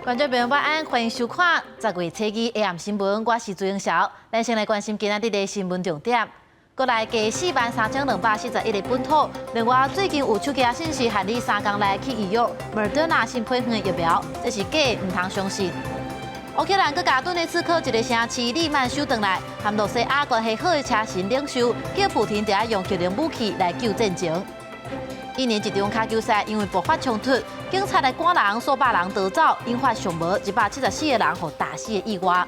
观众朋友晚安，欢迎收看10月初2下暗新闻，我是朱永晓。咱先来关心今仔日的新闻重点。国内加43241个本土，另外最近有手机信息限你3天内去预约 Moderna 新配方的疫苗，这是假，唔通相信。乌克兰佮加顿的刺客一个城市利曼收回来，和罗西亚关系好的车臣领袖，叫普廷得用决定武器来救战情。一年一场卡球赛因为爆发冲突，警察来赶人，数百人逃走，引发上无174个人互打死的意外。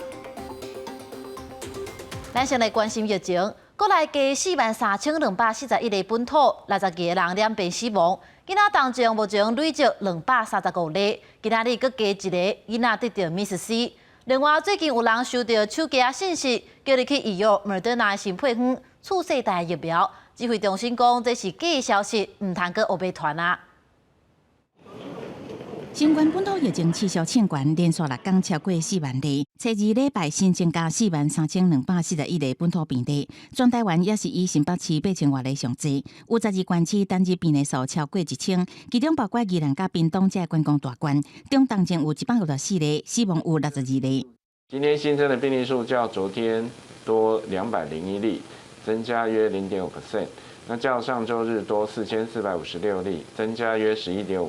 咱先来关心疫情，国内加43241个本土，62个人染病死亡。囡仔当中目前累积235例，今仔日佫加一个囡仔得到 MIS-C。另外，最近有人收到手机信息，叫你去预约 Moderna 新配方次世代疫苗。指挥中心讲，这是假的消息，唔通阁黑白传啊！新冠本土疫情持续升悬，连续6天超过4万例。初2礼拜新增加43241个本土病例，全台湾也是以新北市8000多例上济。有12县市单日病例数超过1000，其中包括宜兰甲屏东这观光大县，中当前有154例，死亡有62例。今天新增的病例数较昨天多201例。增加约0.5%，那较上周日多4456例，增加约11.5%。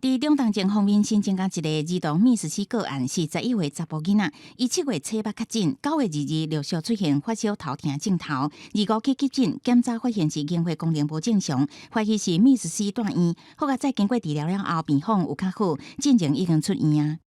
在中当前方面，新增加一个儿童MIS-C个案，是11岁查甫囡仔，伊7月初捌确诊，9月22日陆续出现发烧、头痛、症头，25去急诊检查发现是凝血功能无正常，怀疑是MIS-C 带院，后来再经过治疗了后，病况有较好，进前已经出院啊。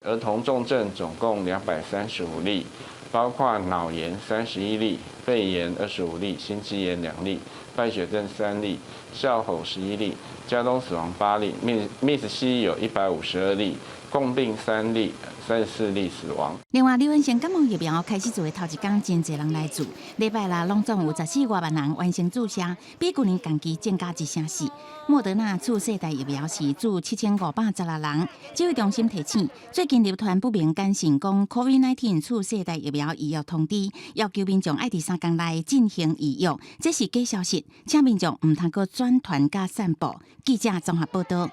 儿童重症总共235例。包括脑炎31例、肺炎25例、心肌炎2例、败血症3例、笑吼11例、家中死亡8例、MIS-C 有152例，共病3例。34例死亡。另外，刘文成感冒疫苗开始做的头一天，真侪人来做。礼拜六拢总有14多万人完成注射，比去年同期增加1成4。莫德纳次世代疫苗是注7516人。指挥中心提醒，最近流传不明感染讲 COVID-19 次世代疫苗预约通知，要求民众爱伫3天内进行预约，这是假消息，请民众唔通阁转传加散布。记者综合报道。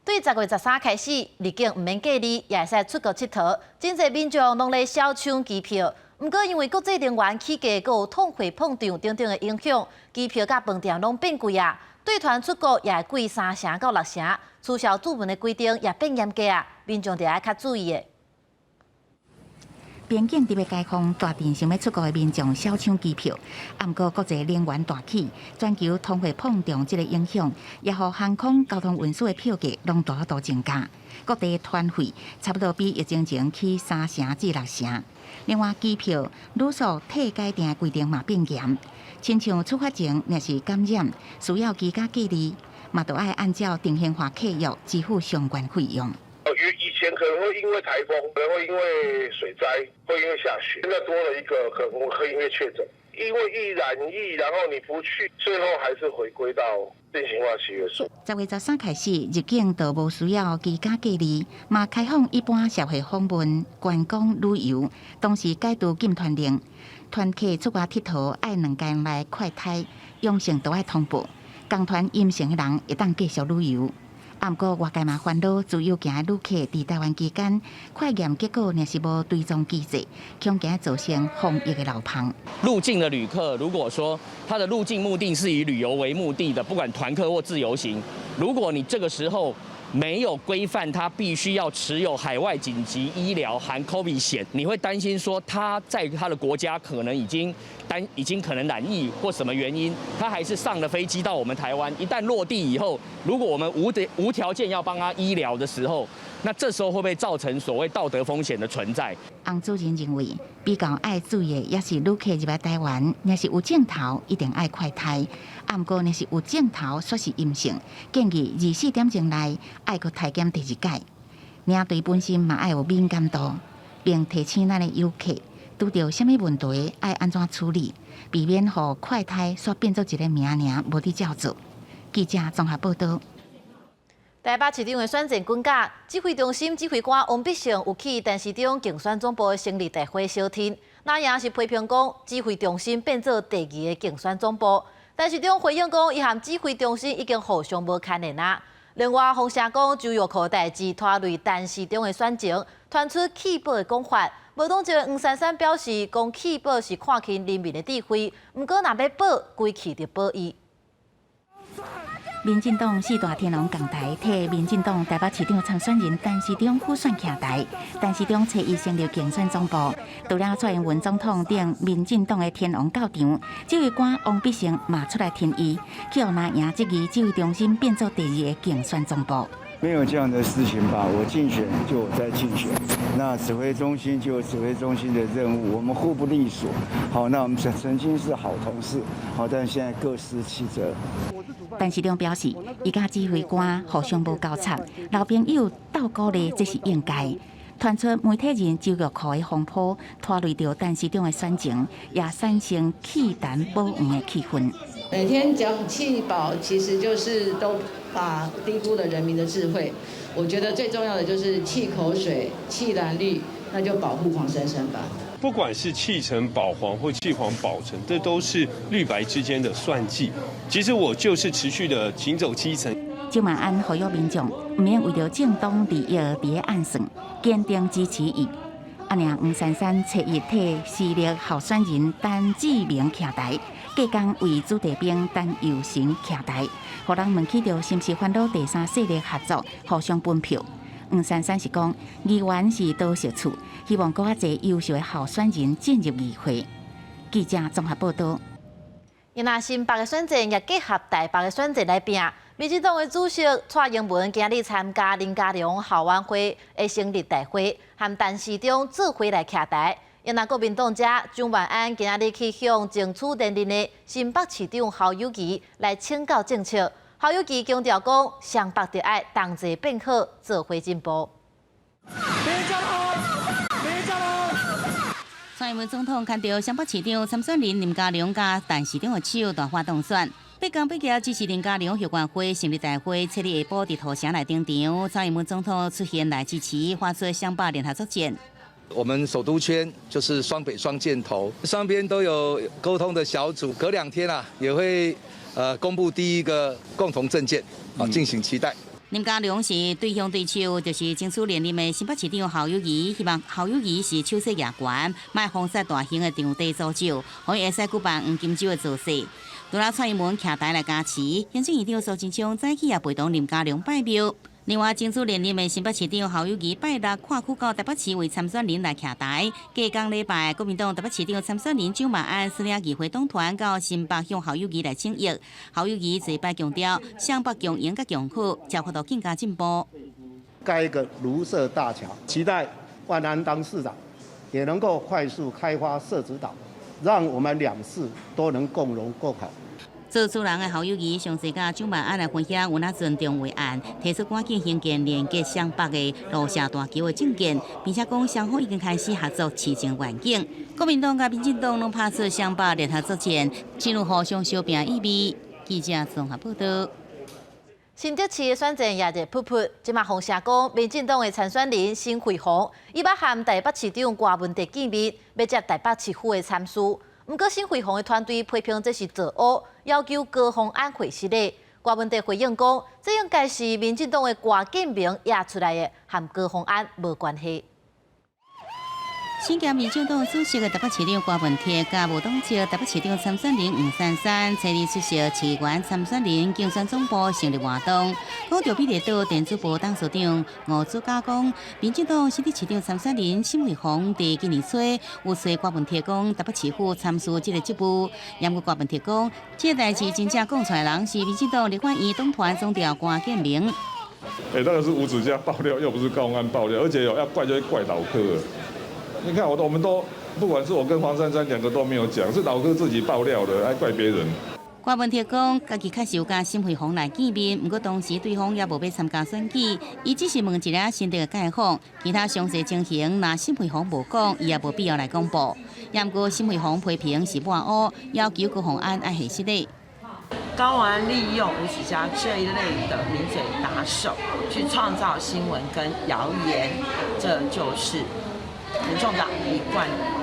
对10月13开始，入境唔免隔离，也会使出国佚佗。真侪民众拢咧小抢机票，不过因为国际人员起价、佮有通货膨胀等等的影响，机票甲饭店拢变贵啊。对团出国也会贵3成到6成，取消注文的规定也变严格啊，民众得爱较注意的。边境特别解封，大店想要出国的民众小抢机票。不过国际能源大起，全球通货膨胀这个影响，也互航空交通运输的票价拢大幅度增加。各地团费差不多比疫情前起3成至6成。另外，机票旅宿退改订规定嘛变严，亲像出发前若是感染，需要居家隔离，嘛都要按照定型化契约支付相关费用。以前可能会因为台风，可能会因为水灾，会因为下雪，现在多了一个可能会因为确诊，因为易染疫，然后你不去，最后还是回归到定型化契约书。10月13开始，入境都无需要居家隔离，嘛开放一般社会访问、观光旅游，同时解除禁团令。团客出国佚佗爱2天内快筛阳性都要通报，同团阴性的人会当继续旅游。不过，外界嘛烦恼，自由行的旅客伫台湾期间，快验结果若是无追踪机制，恐惊造成防疫的漏洞。入境的旅客，如果说他的入境目的是以旅游为目的的，不管团客或自由行，如果你这个时候没有规范他必须要持有海外紧急医疗含 COVID 险，你会担心说他在他的国家可能已经可能染疫或什么原因，他还是上了飞机到我们台湾，一旦落地以后，如果我们无条件要帮他医疗的时候，那这时候会不会造成所谓道德风险的存在？洪主任认为，比较爱注意的也是旅客入来台湾，若是有症头，一定爱快筛。不过，若是有症头却是阴性，建议24点钟内爱去体检第2届。领队本身嘛爱有敏感度，并提醒咱的游客，拄到什么问题爱安怎处理，避免互快筛煞变做一个名尔，无伫照做。记者综合报道。台北市长的选战滚架，指挥中心指挥官王必胜有去电视中竞选总部的成立大会小厅，那也是批评讲指挥中心变做第2个竞选总部。但市长回应讲，伊和指挥中心已经互相无牵连啊。另外，洪社讲周玉蔻代志拖累陈时中的选情，传出弃保的讲法。无党籍的黄珊珊表示，讲弃保是看轻人民的智慧，毋过若要保，归去就保伊。民进党四大天王共台替民进党台北市长参选人陈时中辅选徛台，陈时中找伊成立竞选总部。除了蔡英文总统等民进党的天王到场，指挥官王必胜嘛出来挺伊，去互拿赢这个指挥中心变做第二个竞选总部。没有这样的事情吧？我竞选就我在竞选，那指挥中心就有指挥中心的任务，我们互不隶属。好，那我们曾经是好同事，好，但现在各司其责。陈时中表示，伊甲指挥官互相无交叉，老朋友斗鼓励这是应该。传出媒体人周玉蔻的风波，拖累到陈时中的选情，也产生弃蓝保黄的气氛。每天讲弃保，其实就是都把低估了人民的智慧。我觉得最重要的就是弃口水、弃蓝绿，那就保护黄珊珊吧。不管是弃橙保黄或弃黄保橙，这都是绿白之间的算计。其实我就是持续的行走基层。周万安呼吁民众唔免为着政党利益伫咧暗算，坚定支持伊。阿娘黄珊珊找伊替私立候选人陈志明徛台，隔天为子弟兵陈佑成徛台，互人问起着是毋是烦恼第三势力合作，互相分票。黄珊珊是讲，议员是多少处，希望更较侪优秀的候选人进入议会。记者综合报道。因那新北的选战也结合台北的选战来拼。民进党的主席蔡英文今日参加林佳龙校晚会的成立大会，和陈时中做伙来徛台。因那国民党者蒋万安今日去向争取连任的新北市长侯友宜来请教政策。侯友宜强调讲，湘北就爱同齐变好，做伙进步。蔡英文总统看到湘北市长参选人林佳龙甲陈时中的手大发动选。北港北桥支持林佳龙协管会成立大会，七日下晡伫土城来登场。蔡英文总统出现来支持，发出湘北联合作战。我们首都圈就是双北双箭头，双边都有沟通的小组，隔2天也会公布第一个共同政见，敬请期待。林佳龙是对象对手，就是争取连任的新北市长侯友宜，希望侯友宜是手势牙关，卖封杀大型的场地组织，可以会使举办黄金周的造势。除了蔡英文徛台来加持，行政院长苏贞昌早起也陪同林佳龙拜庙。另外，争取连任的新北市长侯友宜拜六跨区到台北市为参选人来徛台。隔天礼拜，国民党台北市长参选人蒋万安率领议会党团到新北向侯友宜来请益。侯友宜这摆强调，湘北强赢甲强好，才会到更加进步。盖一个卢社大桥，期待万安当市长，也能够快速开发社子岛，让我们2市都能共荣共好。做主人的侯友宜详细甲蒋万安来分享有哪尊重为案，提出赶紧兴建连接湘北的路社大桥的政见，并且讲双方已经开始合作市政环境。国民党甲民进党拢拍出湘北联合作战，进入互相相拼意味。记者综合报道。新竹市的选战也热扑扑，即马洪社讲，民进党的参选人辛惠虹，伊要和台北市长郭文哲见面，要接台北市府的参事。不过，辛惠虹的团队批评这是造谣，要求高虹安回失礼。郭文哲回应讲，这应该是民进党的郭建明压出来的，和高虹安无关系。新加民进党主席的台北市长郭文哲，甲无党籍台北市长参选人黄珊珊，初日出席市原参选人竞选总部成立活动，讲到美丽岛电子部董事长吴祖嘉讲，民进党新竹市长参选人辛惠虹伫今年初有随郭文哲讲台北市府参事这个职务，也过郭文哲讲，这个代志真正讲出来人是民进党立法院党团总调郭建明。那个是吴子嘉爆料，又不是高虹安爆料，而且要怪就会怪老柯。你看我们都不管是我跟黄珊珊2个都没有讲，是老柯自己爆料的，还怪别人。郭文哲讲，家己确实有甲辛惠虹来见面，不过当时对方也无要参加选举，伊只是问一个新的概况，其他详细情形，若辛惠虹无讲，伊也无必要来公布。也不过辛惠虹批评是抹黑，要求高虹安爱回失礼。高虹安利用吴子嘉这一类的名嘴打手，去创造新闻跟谣言，这就是民众党一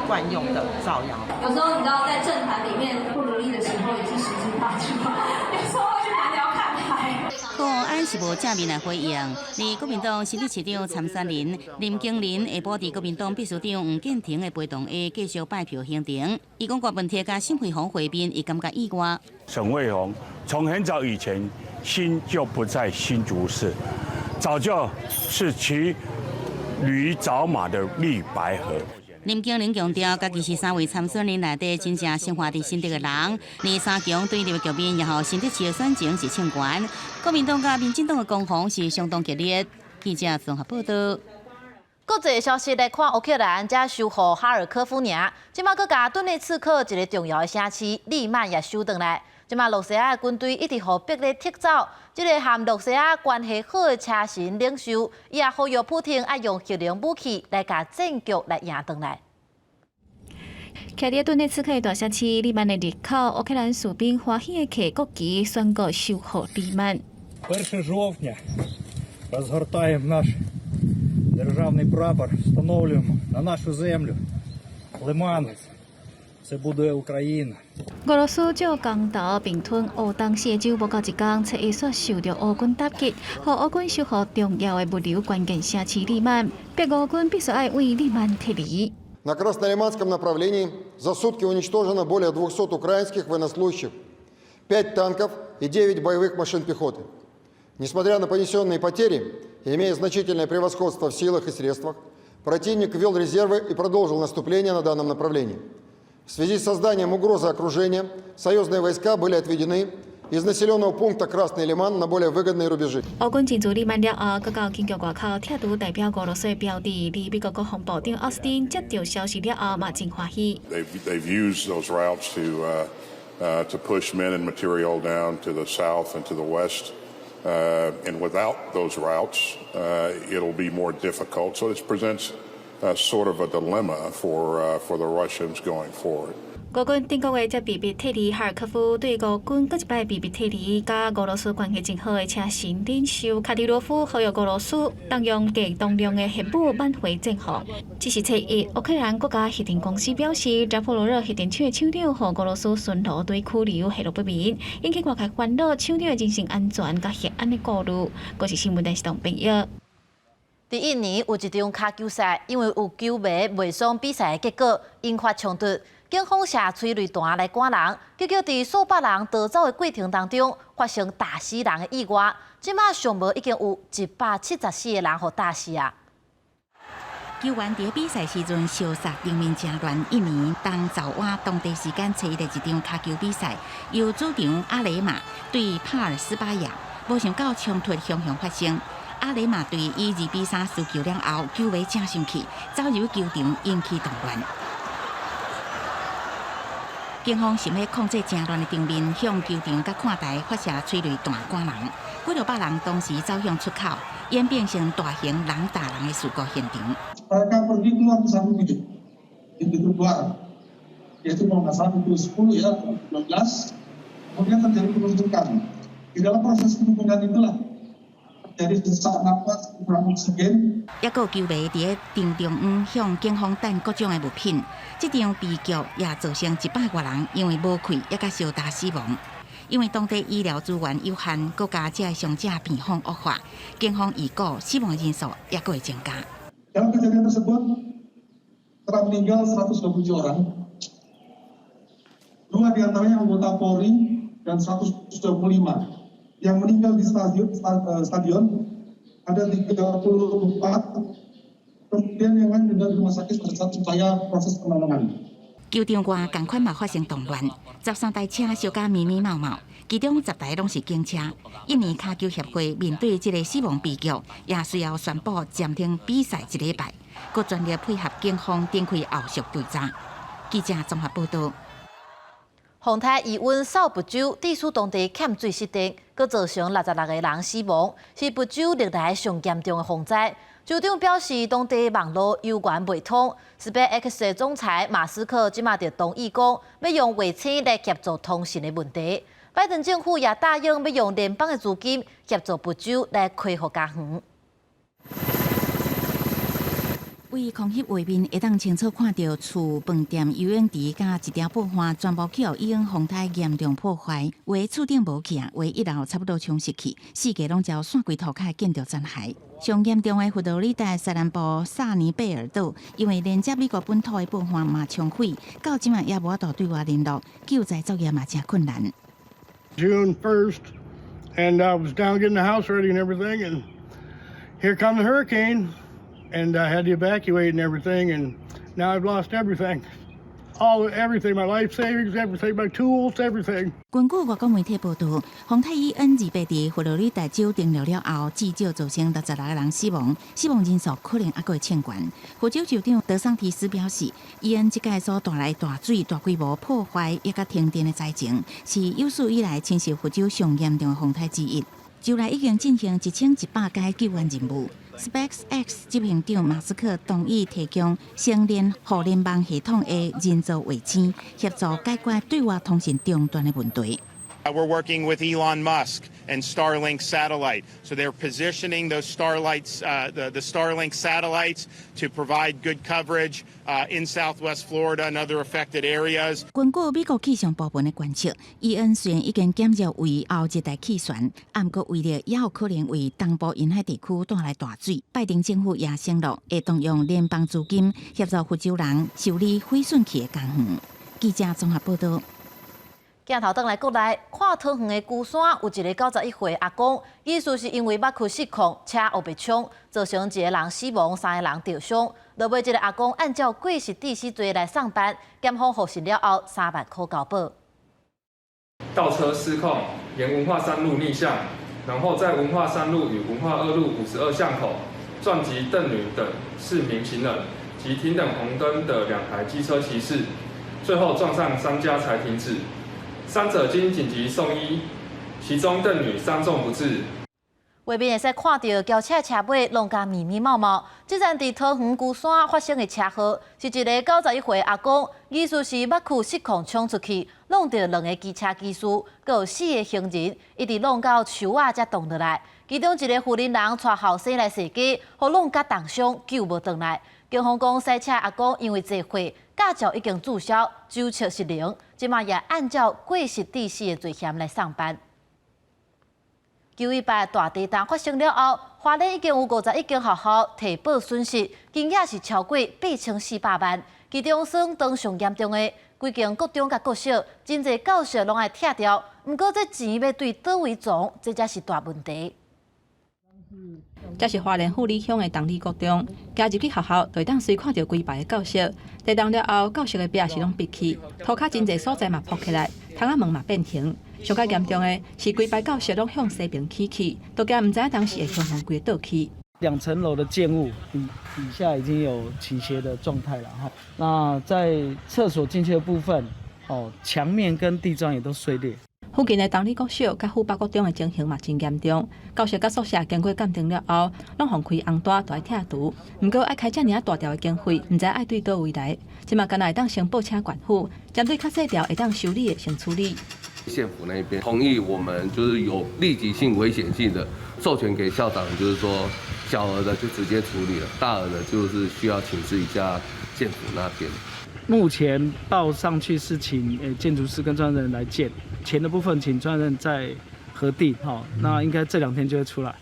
惯用的造谣。有时候你知道，在政坛里面不如意的时候，也是时机发出，有时候会去南寮看台。国安是无正面来回应。而国民党新北市长参选人林经林下晡伫国民党秘书长黄建庭的陪同下继续拜票行程。伊讲国问题甲沈慧虹会面，伊感觉意外。沈慧虹从很早以前心就不在新竹市，早就是骑驴找马的绿白河。林经林强调，家己是3位参选人内底真正生活伫新竹的人。而三强对立的局面也互新竹市的选情是唱悬。国民党甲民进党的攻防是相当激烈。记者综合报道。国际消息来看，乌克兰才收复哈尔科夫尔，即马搁甲顿内刺克一个重要的城市利曼也收回来。即马罗西亚军队一直互逼咧撤走，即个和罗西亚关系好的车臣领袖，伊也呼吁普京爱用核能武器来甲战局来赢回来。徛伫顿内刺克的大城市利曼的入口，乌克兰士兵欢喜的摕国旗宣告收复利曼。1 жовтня розгортаємо наш державний прапор, встановлюємо на нашу землю Лиман. Це буде Україна. 俄罗斯借公投并吞乌东西州，无到一天，却伊煞受到乌军打击，互乌军收复重要的物流关键城市利曼，逼乌军必须爱为利曼撤离。На Краснолиманском направлении за сутки уничтожено более 200 украинских военнослужащих, 5 танков и 9 боевых машин пехоты. Несмотря на понесенные потери, имея значительное превосходство в силах и средствах, противник ввел резервы и продолжил наступление на данном направлении. В связи с созданием угрозы окружения, союзные войска были отведены из населенного пункта Красный Лиман на более выгодные рубежи. 乌军进驻利曼了后，搁到紧急外口拆除代表俄罗斯的标志，离美国国防部长奥斯汀接到消息了后，嘛真欢喜。They've used those routes to push men and material down to the south and to the west. And without those routes, it'll be more difficult. So this presents sort of a dilemma for the Russians going forward. 俄军顶个月才秘密撤离哈尔科夫，对俄军搁一摆秘密撤离，甲俄罗斯关系真好的车臣领袖卡迪罗夫呼吁俄罗斯动用极动量的核武挽回战况。只是初一，乌克兰国家核电公司表示，扎波罗热核电厂的厂长和俄罗斯巡逻队拘留下落不明，引起外界烦恼厂长的人身安全甲核安的顾虑。我是新闻电视台朋友。伫印尼有一场卡球赛，因为有球迷袂爽比赛的结果，引发冲突。警方射催泪弹来赶人，结果伫数百人逃走的过程当中，发生打死人的意外。即马上无已经有174个人互打死啊！球员伫比赛时阵烧杀场面真乱。印尼东爪哇当地时间初一的一场卡球比赛，由主场阿雷马对帕尔斯巴亚，无想到冲突汹汹发生。阿雷马队以2比3输球了后，球迷正生气，走入球场引起动乱。警方想要控制正乱的场面，向球场甲看台发射催泪弹赶人，几600人同时走向出口，演变成大型人打人的事故现场。Mereka pergi keluar ke satu pintu keluar, yaitu kalau nggak salah pintu 10 ya, 12. Kemudian terjadi penunjukan. Di dalam proses penunjukan itulah terjadi sesak napas, kurang oksigen. 也有球迷伫场中央向警方弹各种的物品，这场悲剧也造成100多人因为无气也甲烧焦死亡。因为当地医疗资源有限，国家这个伤者病况恶化，警方预估死亡人数也会增加。Dalam kejadian tersebut telah meninggal 127 orang. 2 diantaranya anggota Polri dan 125. Yang meninggal di stadion ada 34. Kemudian yang lain juga di rumah sakit pada saat upaya proses penanganan. 球场外同款嘛发生动乱，13台车烧甲密密麻麻，其中10台拢是警车。印尼卡球协会面对这个死亡悲剧，也需要宣布暂停比赛1礼拜，佮专业配合警方展开后续调查。记者综合报道。洪台余温扫不周，致使当地欠水失电，佮造成66个人死亡，是不周历来上严重的洪灾。州长表示，当地网络有源未通。SpaceX 的总裁马斯克即马就同意讲，要用卫星来协助通讯的问题。拜登政府也答应要用联邦的资金协助不州来开发家园。为空翕画面会当清楚看到厝、饭店、游泳池甲一条布花全部去伊用风台严重破坏，为厝顶无去啊，为一楼差不多冲失去，四界拢遭散规涂骹建筑残骸。上严重的佛罗里达西南部萨尼贝尔岛，因为连接美国本土的布花嘛冲毁，到今也无法度对外联络，救灾作业嘛真困难。June 1st, and I was down getting the house ready and everything, and here come the hurricane, and I had to evacuate and everything, and now I've lost everything. Everything, my life savings, everything, my tools, everything. 根据外国媒体报道，风台伊恩2被伫佛罗里达州登陆了后，至少造成66个人死亡，死亡人数可能还会千悬。佛州州长德桑提斯表示，伊恩即届所带来大水、大规模破坏也甲停电的灾情，是有史以来亲受佛州上严重的风台之一。州内已经进行1100个救援任务。SpaceX 执行长马斯克同意提供成年互联网系统的人造卫星，协助解决对外通讯中断的问题。We're working with Elon Musk and Starlink satellite. So they're positioning those the Starlink satellites to provide good coverage in Southwest Florida and other affected areas. 根据美国气象部门的观测，伊恩虽然已经减弱为后热带气旋，但不过为了也有可能为东部沿海地区带来大水，拜登政府也承诺会动用联邦资金协助福州人修理毁损去的工程。记者综合报道。镜头转来国内，看桃园的龟山有一个91岁阿公，疑似是因为目睭失控，车后被冲，造成1个人死亡，3个人受伤。落尾这个阿公按照过失致死罪来上班，检方获刑了后3万块交保。倒车失控，沿文化3路逆向，然后在文化3路与文化2路52巷口撞击邓女等4名行人及停等红灯的2台机车骑士，最后撞上商家才停止。伤者经紧急送医，其中邓女伤重不治。外面会使看到轿车车尾拢甲密密麻麻。这站伫桃园龟山发生的车祸，是一个91岁阿公，疑似是目睭失控冲出去，弄到2个机车技师，佮有4个行人，一直弄到树仔才动落来。其中一个妇人人带后生来踅街，互弄甲重伤，救无回来。警方讲，赛车阿公因为坐火，驾照已经注销，酒测是0，即马也按照过失致死的罪嫌来上班。918大地震发生了后，花莲已经有51间学校提报损失，金额是超过8400万。其中算当上严重的，规间国中甲国小，真侪教室拢爱拆掉。不过这钱要对倒位装，这才是大问题。这是花莲富里乡的东里国中，加入去学校，就会当随看到规排的教室。地震了后，教室的壁是拢闭起，涂骹真侪所在嘛扑起来，窗仔门嘛变形。上较严重的是规排教室拢向西边起去，都惊唔知当时会向向规倒去。2层楼的建物底下已经有倾斜的状态了哈。那在厕所进去的部分，墙面跟地砖也都碎裂。附近的东里国小甲富北国中的情形嘛真严重，教室甲宿舍经过鉴定了后，拢互开红单来拆除。不过爱开遮尔大条的经费，唔知爱对倒位来。即嘛，干来会当先报请管府，针对较细条会当修理的先处理。县府那边同意我们就是有立即性、危险性的授权给校长，就是说小额的就直接处理了，大额的就是需要请示一下县府那边。目前报上去是请建筑师跟专业人来建，钱的部分请专业人在核定，那应该这2天就会出来。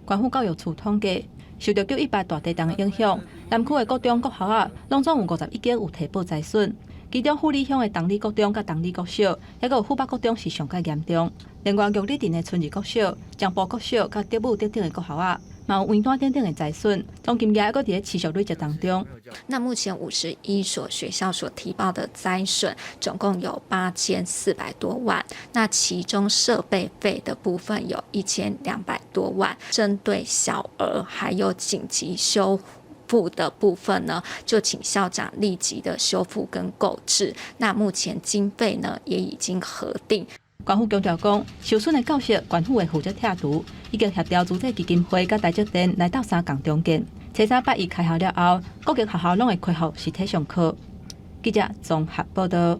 关府教育处统计，受到918大地震的影响，南区的国中、国校啊，拢总有51间有提报灾损。其中富里乡的东里国中甲东里国小，还有富北国中是上较严重。另外，玉里镇的春日国小、江埔国小甲德武德等的国校啊，嘛有圆单等等的灾损，总金额还伫持续累积当中。那目前51所学校所提报的灾损，总共有8400多万。那其中设备费的部分有1200多万，针对小额还有紧急修复的部分呢，就请校长立即的修复跟购置。那目前经费呢也已经核定。关府强调讲，受损的教室，关府会负责拆除，已经协调主体基金会甲台积电来到3共中建。初3、8、1开校了后，各间学校拢会恢复实体上课。记者综合报道。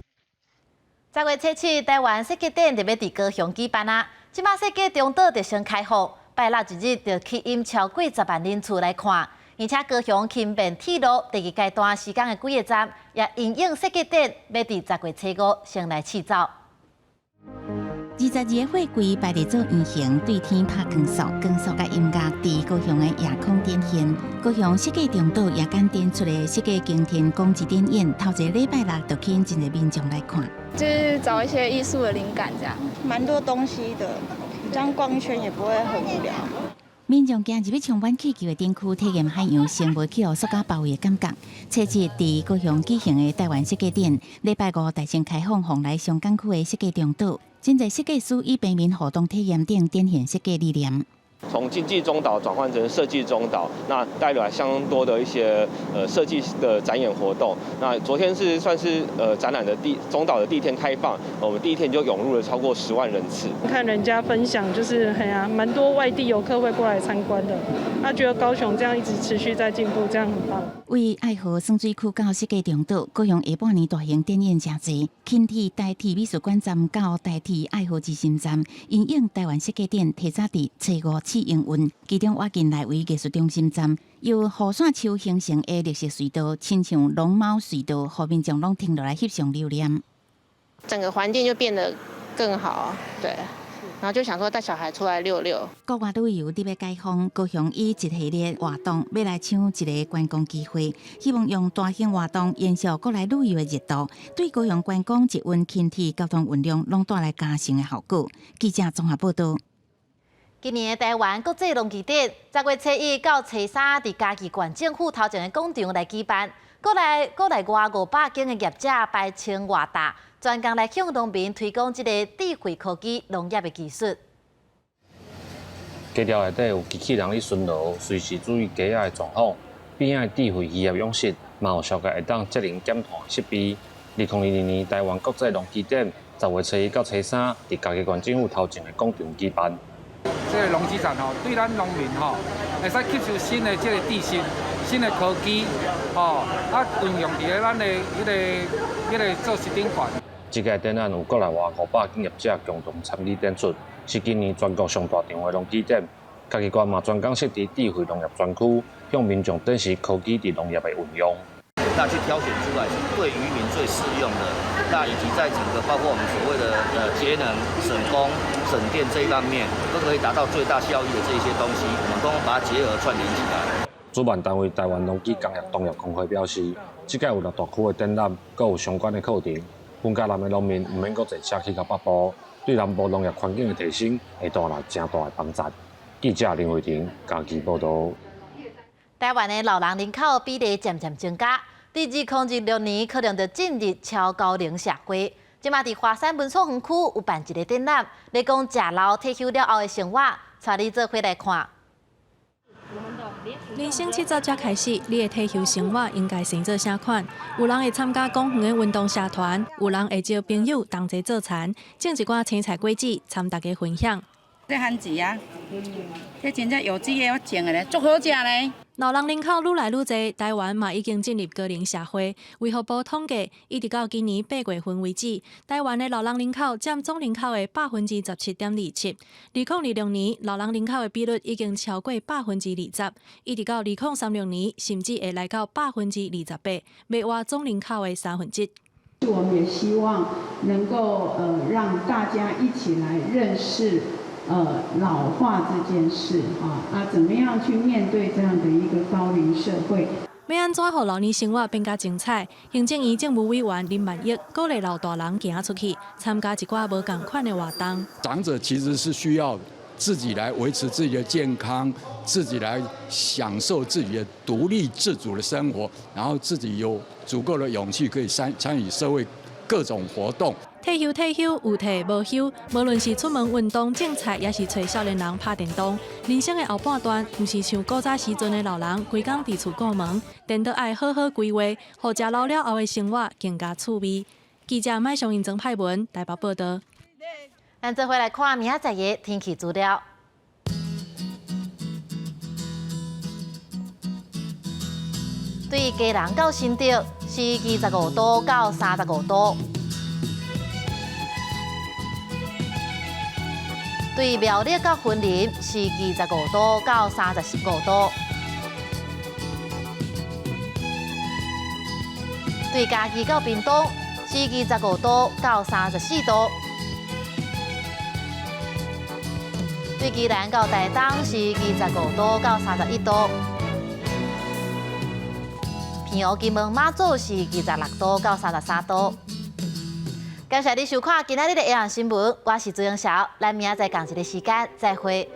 10月7日，台湾世界展就要伫高雄举办啊！即马世界中岛就先开放，拜六一日就吸引超过10万人次来看。而且高雄轻便铁路第二阶段施工的几个站，也因应设计展，要伫10月初5先来试走。 22个花季排列做圆形，对天拍光束，光束甲音乐伫高雄的夜空展现。高雄设计中岛夜间展出的设计惊天光之展演，头一个礼拜六就吸引真侪民众来看。就是找一些艺术的灵感，这样蛮多东西的，这样逛一圈也不会很无聊。 民众今日要冲湾气球的展区体验海洋生活气候塑胶包围的感觉。初日伫高雄举行的台湾设计展，礼拜5大型开放，蓬莱上港区的设计中岛，真侪设计师以平民互动体验等展现设计理念。 从经济中岛转换成设计中岛，那带来相当多的一些设计的展演活动。那昨天是算是展览的中岛的第一天开放，我们第一天就涌入了超过10万人次。看人家分享，就是蛮多外地游客会过来参观的，他觉得高雄这样一直持续在进步，这样很棒。为爱河双水区到设计中岛，高雄下半年大型展演真侪，轻铁台铁美术馆站到台铁爱河之心站，因应台湾设计展提早伫初5起营运，其中挖进来为艺术中心站，由雨伞树形成的绿色隧道，亲像龙猫隧道，后民众拢停落来翕相留念。整个环境就变得更好，对。然后就想说带小孩出来溜溜。国外旅游伫要解封，高雄以一系列活动要来抢一个观光机会，希望用大型活动延续国内旅游的热度，对高雄观光捷运、轻铁交通运量拢带来加成的效果。记者综合报道。 今年的台湾国际农机展10月初1到初3，伫嘉义县政府头前的广场来举办。国内外500间的业者排清外大，专工来向农民推广这个智慧科技农业的技术。鸡寮内底有机器人咧巡逻，随时注意鸡仔的状况，边仔智慧渔业养殖，嘛有小概会当节能减碳设备。2022年台湾国际农机展10月初1到初3，伫嘉义县政府头前的广场举办。 这个农机站吼，对咱农民吼，会使吸收新的这个知识、新的科技，吼，运用伫咱的迄个做实顶款。这届展览有国内外500间业者共同参与展出，是今年全国上大场的农机展。嘉义县嘛专工设置智慧农业专区，向民众展示科技伫农业的运用。 那去挑选出来对渔民最适用的，那以及在整个包括我们所谓的节能、省工、省电这一方面，都可以达到最大效益的这些东西，我们都把它结合串联起来。主办单位台湾农机工业同业工会表示，这届有6大区的展览，阁有相关的课程，本嘉南的农民唔免阁坐车去到北部，对南部农业环境的提升会带来正大的帮助。记者林慧婷嘉义报道。台湾的老人人口比例渐渐增加。 第2026年可能就进入超高龄社会。即马伫华山文创园区有办一个展览，来讲食老退休了后的生活，带你做伙来看。人生70才开始，你的退休生活应该先做啥款？有人会参加公园的运动社团，有人会招朋友同齐做餐，种一寡青菜果子，参大家分享。这番薯啊，这真正有机的，我种的咧，足好食咧。 老人人口愈来愈多，台湾嘛已经进入高龄社会。卫福部统计，一直到今年8月份为止，台湾的老人人口占总人口的17.27%。2026年，老人人口的比率已经超过20%，一直到2036年，甚至会来到28%，要活总人口的1/3。我们也希望能够让大家一起来认识。 老化这件事怎么样去面对这样的一个高龄社会？要安怎让老年生活变加精彩？行政院政务委员林万益鼓励老大人行出去，参加一寡无同款的活动。长者其实是需要自己来维持自己的健康，自己来享受自己的独立自主的生活，然后自己有足够的勇气可以参与社会各种活动。 退休有退无休，无论是出门运动、种菜，也是找少年人拍电动。人生的后半段，毋是像古早时阵的老人，规工伫厝顾门，电都爱好好规划，互食老了后的生活更加趣味。记者麦上印曾派文台北报道。咱做伙来看明仔载的天气资料。对家人到新竹是25度到35度。 对苗栗到云林是25度到35度，对嘉义到屏东是25度到34度，对宜兰到台东是25度到31度，平湖、金门、马祖是26度到33度。感谢你收看今仔日的《夜航新闻》，我是朱永晓，咱明仔载同一个时间再会。